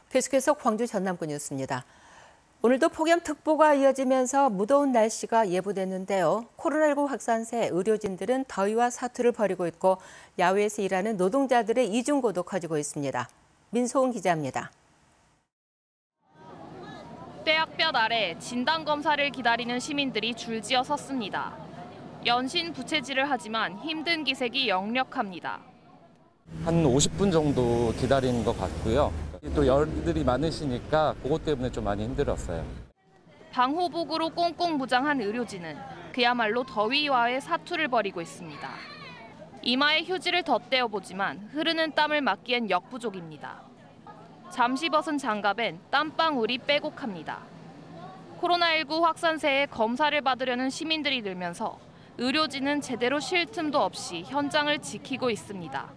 계속해서 광주 전남권 뉴스입니다. 오늘도 폭염특보가 이어지면서 무더운 날씨가 예보됐는데요. 코로나19 확산세 의료진들은 더위와 사투를 벌이고 있고 야외에서 일하는 노동자들의 이중고도 커지고 있습니다. 민소은 기자입니다. 떼약볕 아래 진단검사를 기다리는 시민들이 줄지어 섰습니다. 연신 부채질을 하지만 힘든 기색이 역력합니다. 한 50분 정도 기다리는 것 같고요. 또 열들이 많으시니까 그것 때문에 좀 많이 힘들었어요. 방호복으로 꽁꽁 무장한 의료진은 그야말로 더위와의 사투를 벌이고 있습니다. 이마에 휴지를 덧대어보지만 흐르는 땀을 막기엔 역부족입니다. 잠시 벗은 장갑엔 땀방울이 빼곡합니다. 코로나19 확산세에 검사를 받으려는 시민들이 늘면서 의료진은 제대로 쉴 틈도 없이 현장을 지키고 있습니다.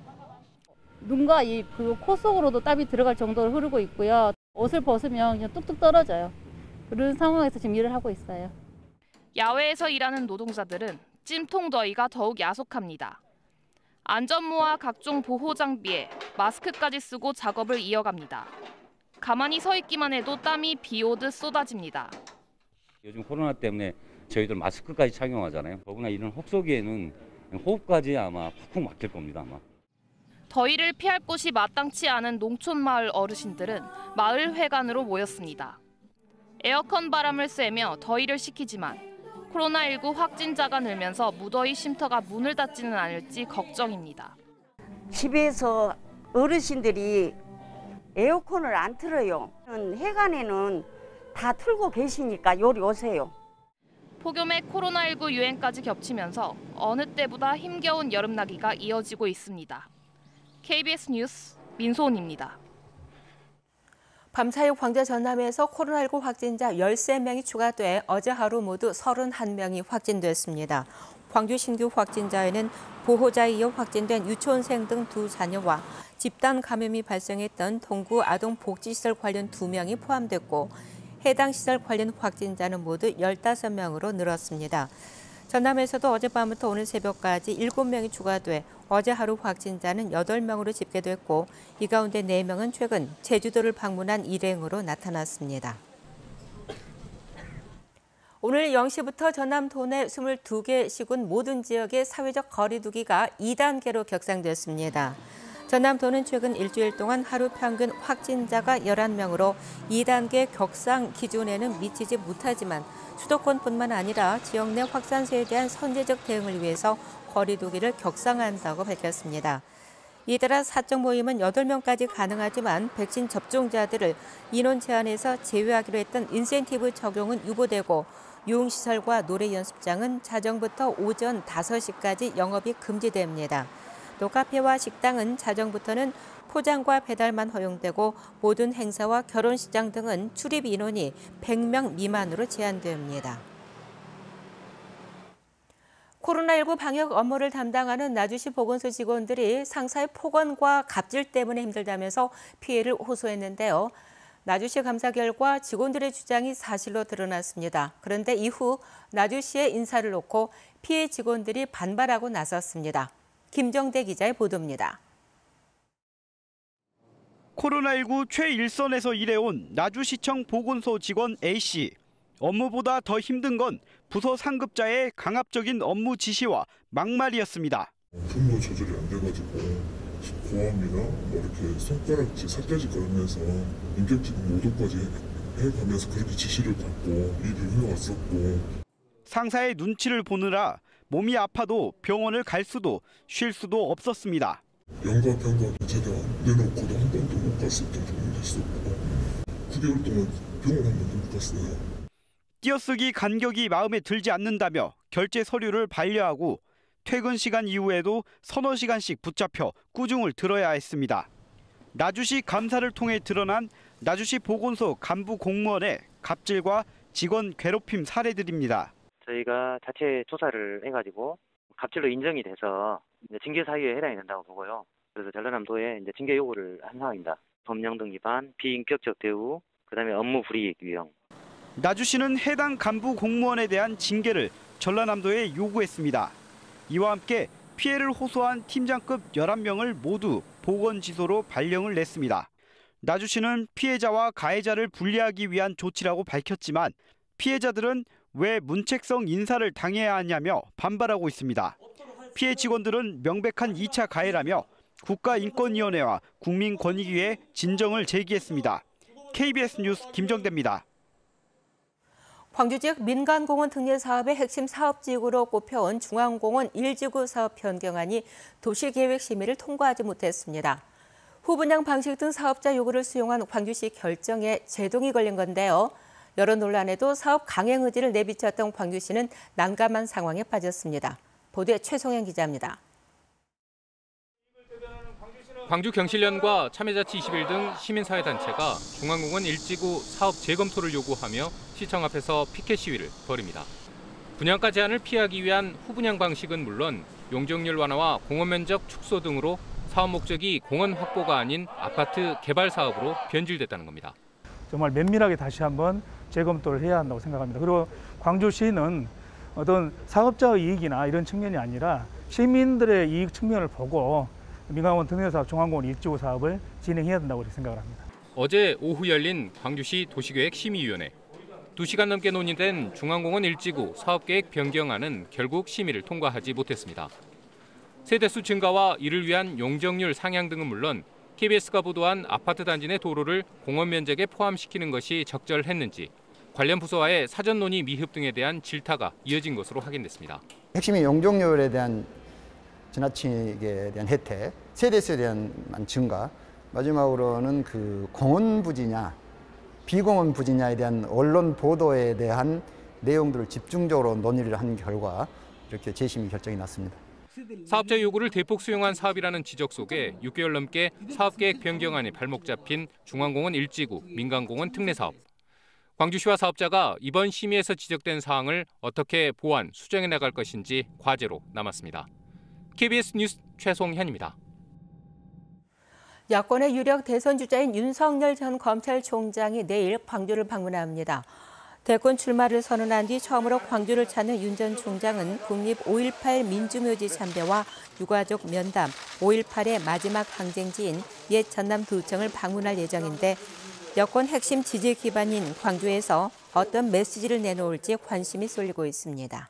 눈과 입, 그리고 코 속으로도 땀이 들어갈 정도로 흐르고 있고요. 옷을 벗으면 그냥 뚝뚝 떨어져요. 그런 상황에서 지금 일을 하고 있어요. 야외에서 일하는 노동자들은 찜통 더위가 더욱 야속합니다. 안전모와 각종 보호 장비에 마스크까지 쓰고 작업을 이어갑니다. 가만히 서 있기만 해도 땀이 비 오듯 쏟아집니다. 요즘 코로나 때문에 저희들 마스크까지 착용하잖아요. 더구나 이런 혹서기에는 호흡까지 아마 푹푹 막힐 겁니다. 아마. 더위를 피할 곳이 마땅치 않은 농촌 마을 어르신들은 마을 회관으로 모였습니다. 에어컨 바람을 쐬며 더위를 식히지만 코로나19 확진자가 늘면서 무더위 쉼터가 문을 닫지는 않을지 걱정입니다. 집에서 어르신들이 에어컨을 안 틀어요. 회관에는 다 틀고 계시니까 요리 오세요. 폭염에 코로나19 유행까지 겹치면서 어느 때보다 힘겨운 여름나기가 이어지고 있습니다. KBS 뉴스 민소은입니다. 밤사이 광주 전남에서 코로나19 확진자 13명이 추가돼 어제 하루 모두 31명이 확진됐습니다. 광주 신규 확진자에는 보호자에 이어 확진된 유치원생 등 두 자녀와 집단 감염이 발생했던 동구 아동복지시설 관련 2명이 포함됐고 해당 시설 관련 확진자는 모두 15명으로 늘었습니다. 전남에서도 어젯밤부터 오늘 새벽까지 7명이 추가돼 어제 하루 확진자는 8명으로 집계됐고 이 가운데 4명은 최근 제주도를 방문한 일행으로 나타났습니다. 오늘 0시부터 전남 도내 22개 시군 모든 지역의 사회적 거리 두기가 2단계로 격상됐습니다. 전남도는 최근 일주일 동안 하루 평균 확진자가 11명으로 2단계 격상 기준에는 미치지 못하지만 수도권뿐만 아니라 지역 내 확산세에 대한 선제적 대응을 위해서 거리 두기를 격상한다고 밝혔습니다. 이에 따라 사적 모임은 8명까지 가능하지만 백신 접종자들을 인원 제한에서 제외하기로 했던 인센티브 적용은 유보되고 유흥시설과 노래 연습장은 자정부터 오전 5시까지 영업이 금지됩니다. 또 카페와 식당은 자정부터는 포장과 배달만 허용되고 모든 행사와 결혼식장 등은 출입 인원이 100명 미만으로 제한됩니다. 코로나19 방역 업무를 담당하는 나주시 보건소 직원들이 상사의 폭언과 갑질 때문에 힘들다면서 피해를 호소했는데요. 나주시 감사 결과 직원들의 주장이 사실로 드러났습니다. 그런데 이후 나주시의 인사를 놓고 피해 직원들이 반발하고 나섰습니다. 김정대 기자의 보도입니다. 코로나19 최일선에서 일해온 나주시청 보건소 직원 A씨. 업무보다 더 힘든 건 부서 상급자의 강압적인 업무 지시와 막말이었습니다. 근무 조절이 안 돼가지고 고함이나 이렇게 손가락질, 삿대질 걸면서 인격적인 모독까지 해가면서 그렇게 지시를 받고 일을 해왔었고. 상사의 눈치를 보느라 몸이 아파도 병원을 갈 수도 쉴 수도 없었습니다. 연가 병가 제가 내놓고도 한 번도 못 갔었던 경우도 있었고 9개월 동안 병원 한 번도 못 갔어요. 띄어쓰기 간격이 마음에 들지 않는다며 결제 서류를 반려하고 퇴근 시간 이후에도 서너 시간씩 붙잡혀 꾸중을 들어야 했습니다. 나주시 감사를 통해 드러난 나주시 보건소 간부 공무원의 갑질과 직원 괴롭힘 사례들입니다. 저희가 자체 조사를 해가지고 갑질로 인정이 돼서 이제 징계 사유에 해당이 된다고 보고요. 그래서 전라남도에 이제 징계 요구를 한 상황입니다. 법령 등 위반, 비인격적 대우, 그다음에 업무 불이익 유형. 나주시는 해당 간부 공무원에 대한 징계를 전라남도에 요구했습니다. 이와 함께 피해를 호소한 팀장급 11명을 모두 보건지소로 발령을 냈습니다. 나주시는 피해자와 가해자를 분리하기 위한 조치라고 밝혔지만 피해자들은 왜 문책성 인사를 당해야 하냐며 반발하고 있습니다. 피해 직원들은 명백한 2차 가해라며 국가인권위원회와 국민권익위에 진정을 제기했습니다. KBS 뉴스 김정대입니다. 광주 지역 민간공원 특례 사업의 핵심 사업지구로 꼽혀온 중앙공원 1지구 사업 변경안이 도시계획 심의를 통과하지 못했습니다. 후분양 방식 등 사업자 요구를 수용한 광주시 결정에 제동이 걸린 건데요. 여러 논란에도 사업 강행 의지를 내비쳤던 광주시는 난감한 상황에 빠졌습니다. 보도에 최송현 기자입니다. 광주경실련과 참여자치 21 등 시민사회단체가 중앙공원 1지구 사업 재검토를 요구하며 시청 앞에서 피켓 시위를 벌입니다. 분양가 제한을 피하기 위한 후분양 방식은 물론 용적률 완화와 공원 면적 축소 등으로 사업 목적이 공원 확보가 아닌 아파트 개발 사업으로 변질됐다는 겁니다. 정말 면밀하게 다시 한번 재검토를 해야 한다고 생각합니다. 그리고 광주시는 어떤 사업자의 이익이나 이런 측면이 아니라 시민들의 이익 측면을 보고 민간공원 특례사업 중앙공원 1지구 사업을 진행해야 된다고 생각을 합니다. 어제 오후 열린 광주시 도시계획 심의위원회. 2시간 넘게 논의된 중앙공원 1지구 사업계획 변경안은 결국 심의를 통과하지 못했습니다. 세대수 증가와 이를 위한 용적률 상향 등은 물론 KBS가 보도한 아파트 단지 내 도로를 공원 면적에 포함시키는 것이 적절했는지 관련 부서와의 사전 논의 미흡 등에 대한 질타가 이어진 것으로 확인됐습니다. 핵심이 용적률에 대한 지나치게 대한 혜택, 세대수에 대한 증가, 마지막으로는 그 공원 부지냐, 비공원 부지냐에 대한 언론 보도에 대한 내용들을 집중적으로 논의를 한 결과 이렇게 재심의 결정이 났습니다. 사업자 요구를 대폭 수용한 사업이라는 지적 속에 6개월 넘게 사업계획 변경안이 발목 잡힌 중앙공원 1지구 민간공원 특례 사업. 광주시와 사업자가 이번 심의에서 지적된 사항을 어떻게 보완, 수정해 나갈 것인지 과제로 남았습니다. KBS 뉴스 최송현입니다. 야권의 유력 대선 주자인 윤석열 전 검찰총장이 내일 광주를 방문합니다. 대권 출마를 선언한 뒤 처음으로 광주를 찾는 윤 전 총장은 국립 5.18 민주묘지 참배와 유가족 면담, 5.18의 마지막 항쟁지인 옛 전남도청을 방문할 예정인데 여권 핵심 지지 기반인 광주에서 어떤 메시지를 내놓을지 관심이 쏠리고 있습니다.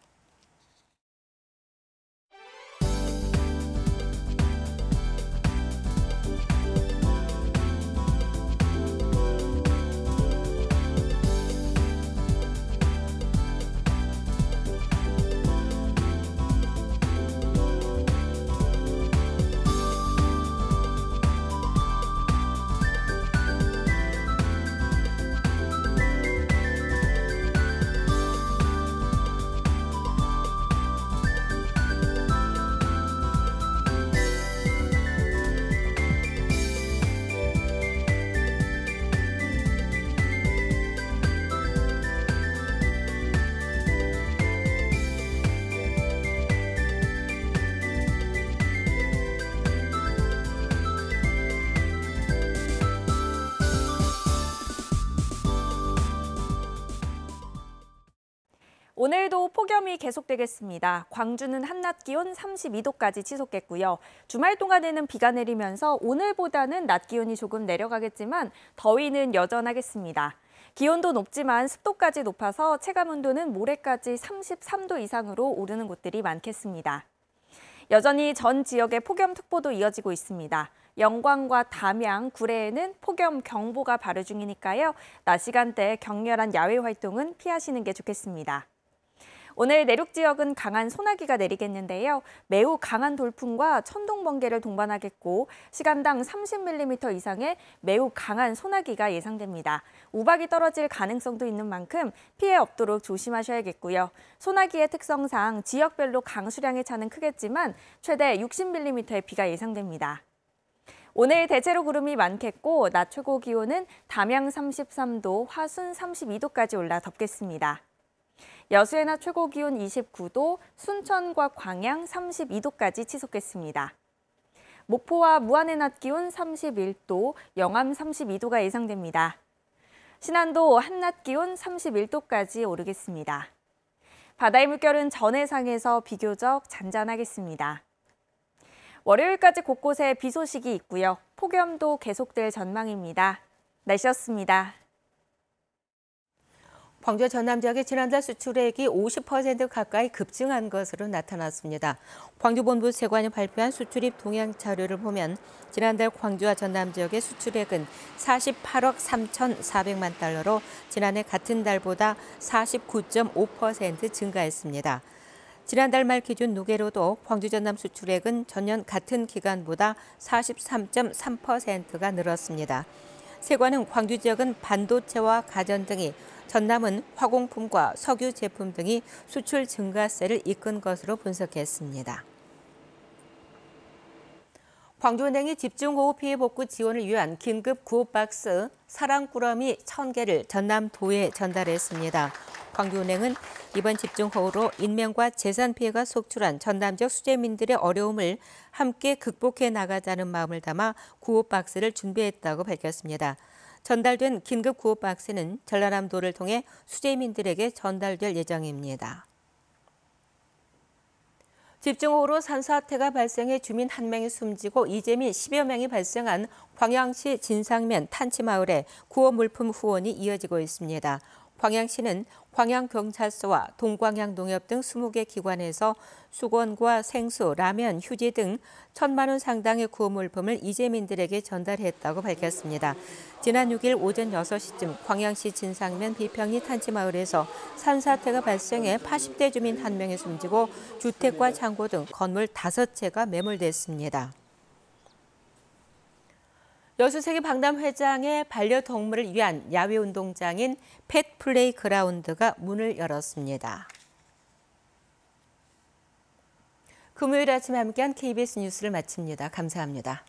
오늘도 폭염이 계속되겠습니다. 광주는 한낮 기온 32도까지 치솟겠고요. 주말 동안에는 비가 내리면서 오늘보다는 낮 기온이 조금 내려가겠지만 더위는 여전하겠습니다. 기온도 높지만 습도까지 높아서 체감온도는 모레까지 33도 이상으로 오르는 곳들이 많겠습니다. 여전히 전 지역에 폭염특보도 이어지고 있습니다. 영광과 담양, 구례에는 폭염경보가 발효 중이니까요. 낮 시간대 격렬한 야외 활동은 피하시는 게 좋겠습니다. 오늘 내륙 지역은 강한 소나기가 내리겠는데요. 매우 강한 돌풍과 천둥, 번개를 동반하겠고 시간당 30mm 이상의 매우 강한 소나기가 예상됩니다. 우박이 떨어질 가능성도 있는 만큼 피해 없도록 조심하셔야겠고요. 소나기의 특성상 지역별로 강수량의 차는 크겠지만 최대 60mm의 비가 예상됩니다. 오늘 대체로 구름이 많겠고 낮 최고 기온은 담양 33도, 화순 32도까지 올라 덥겠습니다. 여수의 낮 최고 기온 29도, 순천과 광양 32도까지 치솟겠습니다. 목포와 무안의 낮 기온 31도, 영암 32도가 예상됩니다. 신안도 한낮 기온 31도까지 오르겠습니다. 바다의 물결은 전해상에서 비교적 잔잔하겠습니다. 월요일까지 곳곳에 비 소식이 있고요. 폭염도 계속될 전망입니다. 날씨였습니다. 광주 전남 지역의 지난달 수출액이 50% 가까이 급증한 것으로 나타났습니다. 광주본부 세관이 발표한 수출입 동향 자료를 보면 지난달 광주와 전남 지역의 수출액은 48억 3,400만 달러로 지난해 같은 달보다 49.5% 증가했습니다. 지난달 말 기준 누계로도 광주 전남 수출액은 전년 같은 기간보다 43.3%가 늘었습니다. 세관은 광주 지역은 반도체와 가전 등이, 전남은 화공품과 석유 제품 등이 수출 증가세를 이끈 것으로 분석했습니다. 광주은행이 집중호우 피해 복구 지원을 위한 긴급 구호박스 사랑꾸러미 1,000개를 전남도에 전달했습니다. 광주은행은 이번 집중호우로 인명과 재산 피해가 속출한 전남 지역 수재민들의 어려움을 함께 극복해 나가자는 마음을 담아 구호박스를 준비했다고 밝혔습니다. 전달된 긴급 구호박스는 전라남도를 통해 수재민들에게 전달될 예정입니다. 집중호우로 산사태가 발생해 주민 1명이 숨지고 이재 및 10여 명이 발생한 광양시 진상면 탄치마을에 구호 물품 후원이 이어지고 있습니다. 광양시는 광양경찰서와 동광양농협 등 20개 기관에서 수건과 생수, 라면, 휴지 등 1,000만 원 상당의 구호 물품을 이재민들에게 전달했다고 밝혔습니다. 지난 6일 오전 6시쯤 광양시 진상면 비평리 탄치마을에서 산사태가 발생해 80대 주민 1명이 숨지고 주택과 창고 등 건물 5채가 매몰됐습니다. 여수세계 박람회장의 반려동물을 위한 야외운동장인 펫 플레이 그라운드가 문을 열었습니다. 금요일 아침 함께한 KBS 뉴스를 마칩니다. 감사합니다.